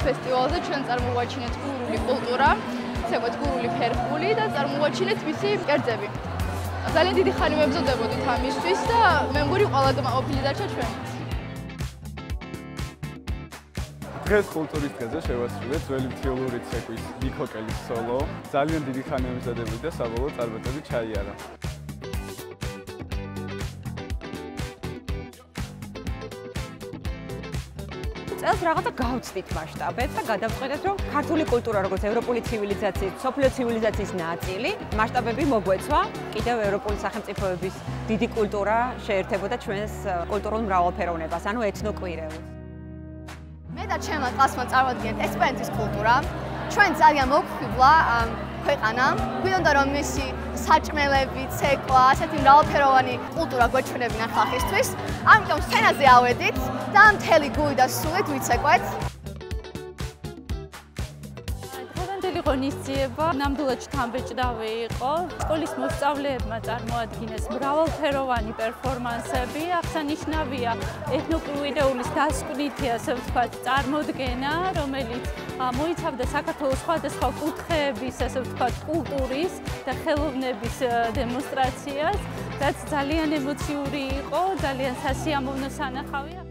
ფესტივალზე ჩვენ წარმოვაჩინეთ გურული კულტურა, ესე ვთქვათ, გურული ფერფული და წარმოვაჩინეთ მისი კერძები. ძალიან დიდი ხანი ვებრძოდებოდით ამისთვის და მე მგონი ყველა კმაყოფილი დარჩა ჩვენით. დღეს კულტურის დღეზე შევასრულეთ ძველი მთიელური ცეკვის ნიკოკელის სოლო. ძალიან დიდი ხანი ვემზადებოდი და საბოლოოდ წარმატებით ჩაიარა. წელს რაღაცა გავწვით მასშტაბებს და გადავწყვეტეთ, რომ ქართული კულტურა როგორც ევროპული ცივილიზაციის, სოფლიო ცივილიზაციის ნაწილი, მასშტაბები მოგვეცვა, კიდევ ევროპული სახელმწიფოების დიდი კულტურა შეერთებოდა ჩვენს კულტურულ მრავალფეროვნებას, ანუ ეთნოკვირეულს. მე და ჩემმა კლასმა წარვადგენთ ესპანეთის კულტურა. ჩვენ ძალიან მოგხვივლა ქვეყანა. გვინდა რომ მისი საჭმელები, ცეკვა, ასეთი მრავალფეროვანი კულტურა გვეჩვენებინა ხალხისთვის. ამიტომ სცენაზე ავედით და მთელი გული და სულით ვიცეკვეთ. დღევანდელი ღონისძიება ნამდვილად შთამბეჭდავი იყო. სკოლის მოსწავლეებმა წარმოადგინეს მრავალფეროვანი პერფორმანსები. აღსანიშნავია ეთნოკვირეულის დასკვნითი, ასე ვთქვათ, წარმოდგენა, რომელიც მოიცავდა საქართველოს სხვადასხვა კუთხეების, ასე ვთქვათ, კულტურის და ხელოვნების დემონსტრაციას, რაც ძალიან ემოციური იყო, ძალიან სასიამოვნო სანახავია.